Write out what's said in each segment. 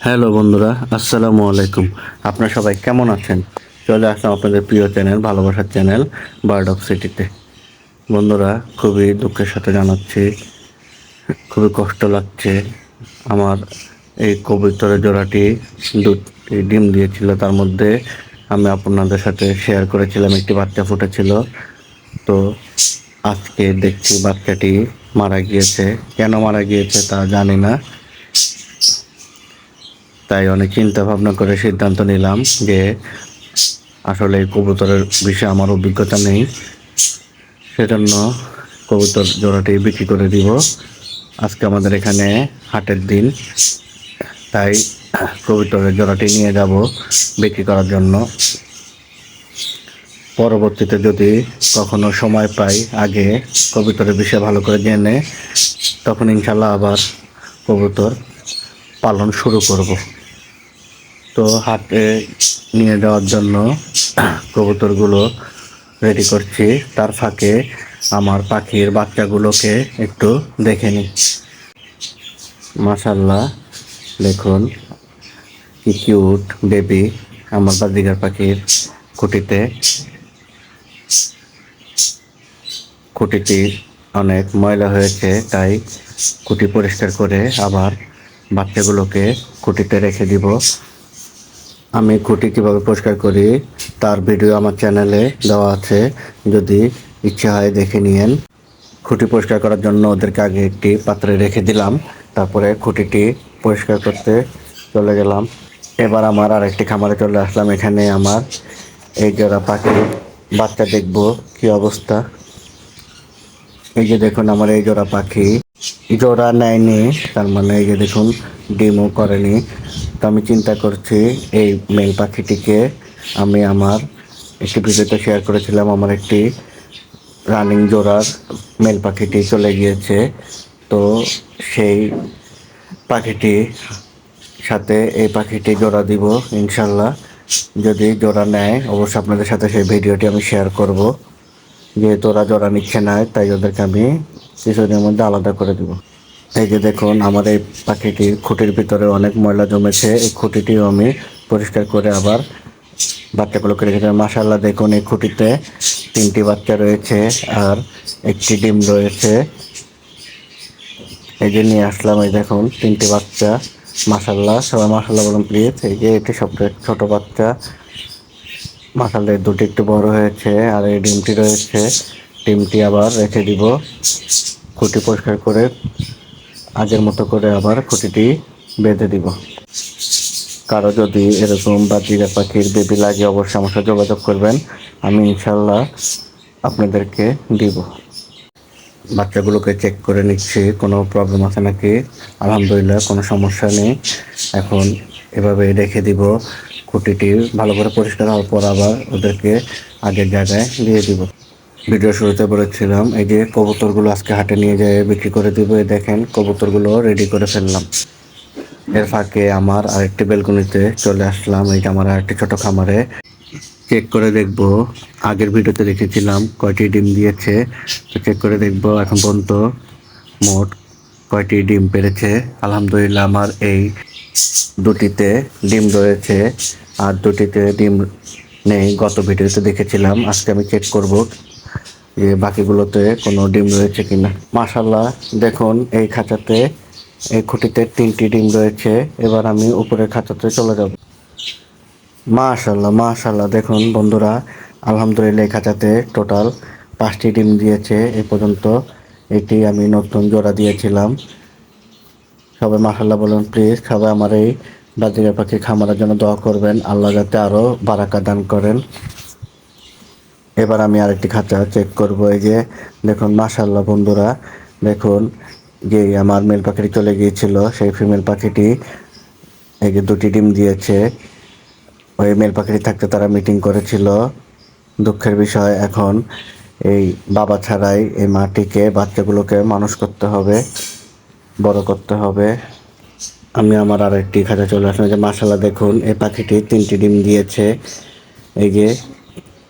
Hello বন্ধুরা, আসসালামু আলাইকুম। আপনারা সবাই কেমন আছেন? চলে আসলাম আপনাদের প্রিয় চ্যানেল, ভালোবাসার চ্যানেল বার্ড অফ সিটিতে। বন্ধুরা, খুবই দুঃখের সাথে জানাচ্ছি, খুবই কষ্ট লাগছে। আমার এই কবুতরের জোড়াটি দুটি ডিম দিয়েছিল, তার মধ্যে আমি আপনাদের সাথে শেয়ার করেছিলাম একটি বাচ্চা ফুটেছিল। তো আজকে দেখছি বাচ্চাটি মারা গিয়েছে। কেন মারা গিয়েছে তা জানি না, তাই অনেক চিন্তা ভাবনা করে সিদ্ধান্ত নিলাম যে আসলে এই কবুতরের বিষয়ে আমার অভিজ্ঞতা নেই, সেজন্য কবুতর জোড়াটি বিক্রি করে দিব। আজকে আমাদের এখানে হাটের দিন, তাই কবুতরের জোড়াটি নিয়ে যাব বিক্রি করার জন্য। পরবর্তীতে যদি কখনো সময় পাই, আগে কবুতরের বিষয়ে ভালো করে জেনে তখন ইনশাল্লাহ আবার কবুতর পালন শুরু করব। তো হাটে নিয়ে যাওয়ার জন্য কবুতরগুলো রেডি করছি, তার ফাঁকে আমার পাখির বাচ্চাগুলোকে একটু দেখে নিই। মাশাল্লাহ, দেখুন কি কিউট বেবি আমার বাজিগার পাখির খুঁটিতে। খুঁটিটি অনেক ময়লা হয়েছে, তাই খুঁটি পরিষ্কার করে আবার বাচ্চাগুলোকে খুঁটিতে রেখে দিব। আমি খুঁটি কীভাবে পরিষ্কার করি তার ভিডিও আমার চ্যানেলে দেওয়া আছে, যদি ইচ্ছা হয় দেখে নিয়েন। খুঁটি পরিষ্কার করার জন্য ওদেরকে আগে একটি পাত্রে রেখে দিলাম, তারপরে খুঁটিটি পরিষ্কার করতে চলে গেলাম। এবার আমার আরেকটি খামারে চলে আসলাম। এখানে আমার এই জোড়া পাখি বাচ্চা দেখব কি অবস্থা। এই যে দেখুন আমার এই জোড়া পাখি জোড়া নেয়নি, তার মানে এই যে দেখুন ডিমও করেনি। তো আমি চিন্তা করছি এই মেল পাখিটিকে আমি আমার একটি ভিডিওতে শেয়ার করেছিলাম, আমার একটি রানিং জোড়ার মেল পাখিটি চলে গিয়েছে। তো সেই পাখিটি সাথে এই পাখিটি জোড়া দিব ইনশাল্লাহ। যদি জোড়া নেয় অবশ্যই আপনাদের সাথে সেই ভিডিওটি আমি শেয়ার করব। যেহেতু ওরা জোড়া নিচ্ছে না, তাই ওদেরকে আমি কিছুদিনের মধ্যে আলাদা করে দিব। এই যে দেখুন আমার এই পাখিটির খুঁটির ভিতরে অনেক ময়লা জমেছে, এই খুঁটিটিও আমি পরিষ্কার করে আবার বাচ্চাগুলোকে রেখে দেবেন। মাশাআল্লাহ, দেখুন এই খুঁটিতে 3টি বাচ্চা রয়েছে আর একটি ডিম রয়েছে। এই যে নিয়ে আসলাম, এই দেখুন 3টি বাচ্চা। মাশাআল্লাহ, সবাই মাশাআল্লাহ বলুন প্লিজ। এই যে এটি সবচেয়ে ছোট বাচ্চা। মাশাআল্লাহ, দুটি একটু বড় হয়েছে আর এই ডিমটি রয়েছে। ডিমটি আবার রেখে দিব, খুঁটি পরিষ্কার করে আগের মতো করে আবার খুঁটিটি বেঁধে দিব। কারো যদি এরকম বাজিগার পাখির বেবি লাগে অবশ্যই আমার সাথে যোগাযোগ করবেন, আমি ইনশাল্লাহ আপনাদেরকে দিব। বাচ্চাগুলোকে চেক করে নিচ্ছি কোনো প্রবলেম আছে নাকি। আলহামদুলিল্লাহ, কোনো সমস্যা নেই। এখন এভাবে রেখে দিব, খুঁটিটি ভালো করে পরিষ্কার হওয়ার পর আবার ওদেরকে আগের জায়গায় দিয়ে দিব। ভিডিও শুরুতে বলেছিলাম এই যে কবুতরগুলো আজকে হাটে নিয়ে যেয়ে বিক্রি করে দিব। এই দেখেন কবুতরগুলো রেডি করে ফেললাম। এর ফাঁকে আমার আরেকটি বেলকনিতে চলে আসলাম। এই যে আমার আরেকটি ছোট খামারে চেক করে দেখব, আগের ভিডিওতে দেখেছিলাম কয়টি ডিম দিয়েছে, তো চেক করে দেখব এখন পর্যন্ত মোট কয়টি ডিম পেরেছে। আলহামদুলিল্লাহ, আমার এই দুটিতে ডিম রয়েছে আর দুটিতে ডিম নেই। গত ভিডিওতে দেখেছিলাম, আজকে আমি চেক করব যে বাকিগুলোতে কোনো ডিম রয়েছে কিনা। মাশাআল্লাহ, দেখুন এই খাঁচাতে এই খুঁটিতে 3টি ডিম রয়েছে। এবার আমি উপরের খাঁচাতে চলে যাব। মাশাআল্লাহ মাশাআল্লাহ, দেখুন বন্ধুরা, আলহামদুলিল্লাহ এই খাঁচাতে টোটাল 5টি ডিম দিয়েছে এ পর্যন্ত। এটি আমি নতুন জোড়া দিয়েছিলাম। সবাই মাশাআল্লাহ বলুন প্লিজ। সবাই আমার এই বাজিগার পাখি খামারের জন্য দোয়া করবেন, আল্লাহ যাতে আরও বারাকা দান করেন। এবার আমি আরেকটি খাঁচা চেক করব। এই যে দেখুন মাশাআল্লাহ বন্ধুরা, দেখুন যে আমার মেল পাখিটি চলে গিয়েছিল সেই ফিমেল পাখিটি এই যে 2টি ডিম দিয়েছে। ওই মেল পাখিটি থাকতে তারা মিটিং করেছিল। দুঃখের বিষয়, এখন এই বাবা ছাড়াই এই মাটিকে বাচ্চাগুলোকে মানুষ করতে হবে, বড় করতে হবে। আমি আমার আরেকটি খাঁচা চলে আসলাম। যে মাশাআল্লাহ, দেখুন এই পাখিটি 3টি ডিম দিয়েছে। এই যে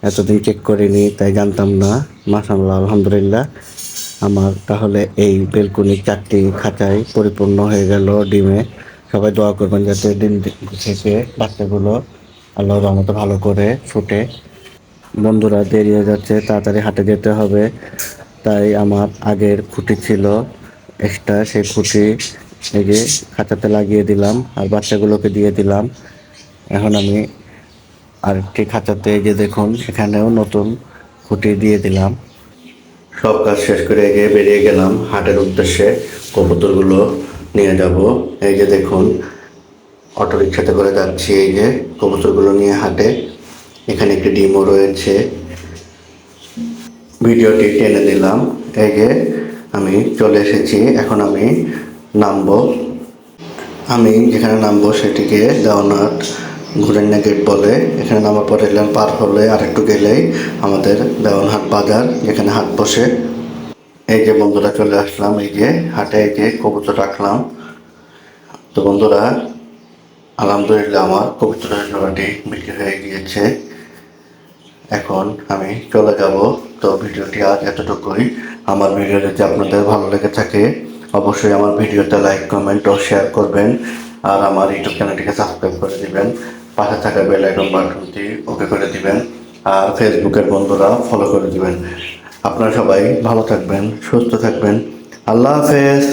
এতদিন চেক করিনি তাই জানতাম না। মাশাআল্লাহ আলহামদুলিল্লাহ, আমার তাহলে এই বেলকুনি 4টি খাঁচায় পরিপূর্ণ হয়ে গেল ডিমে। সবাই দোয়া করবেন যাতে ডিম থেকে বাচ্চাগুলো আল্লাহর রহমতে ভালো করে ফুটে। বন্ধুরা, দেরি হয়ে যাচ্ছে, তাড়াতাড়ি হাটে যেতে হবে। তাই আমার আগের খুঁটি ছিল এক্সট্রা, সেই খুঁটি এই যে খাঁচাতে লাগিয়ে দিলাম আর বাচ্চাগুলোকে দিয়ে দিলাম। এখন আমি আরেকটি খাঁচাতে এই যে দেখুন এখানেও নতুন খুঁটি দিয়ে দিলাম। সব কাজ শেষ করে এগিয়ে বেরিয়ে গেলাম হাটের উদ্দেশ্যে। কবুতরগুলো নিয়ে যাব। এই যে দেখুন অটো রিক্সাতে করে যাচ্ছি এই যে কবুতরগুলো নিয়ে হাটে। এখানে একটি ডিমও রয়েছে। ভিডিওটি টেনে দিলাম। এই যে আমি চলে এসেছি, এখন আমি নামবো। আমি যেখানে নামবো সেটিকে দেওয়ানহাট ঘুরেন্না গেট বলে। এখানে নামার পরে পার হলে আরেকটু গেলেই আমাদের দেওয়ানহাট বাজার, যেখানে হাট বসে। এই যে বন্ধুরা চলে আসলাম এই যে হাটে, এই যে কবুতর রাখলাম। তো বন্ধুরা, আলহামদুলিল্লাহ আমার কবুতরের জোড়াটি বিক্রি হয়ে গিয়েছে। এখন আমি চলে যাব। তো ভিডিওটি আজ এতটুকুই। আমার ভিডিও যদি আপনাদের ভালো লেগে থাকে অবশ্যই আমার ভিডিওতে লাইক, কমেন্ট ও শেয়ার করবেন। আর আমার ইউটিউব চ্যানেলটিকে সাবস্ক্রাইব করে দিবেন। পাশে থাকা বেল আইকন বাটনটি ওকে করে দিবেন। আর ফেসবুকের বন্ধুরা ফলো করে দিবেন। আপনারা সবাই ভালো থাকবেন, সুস্থ থাকবেন। আল্লাহ হাফেজ।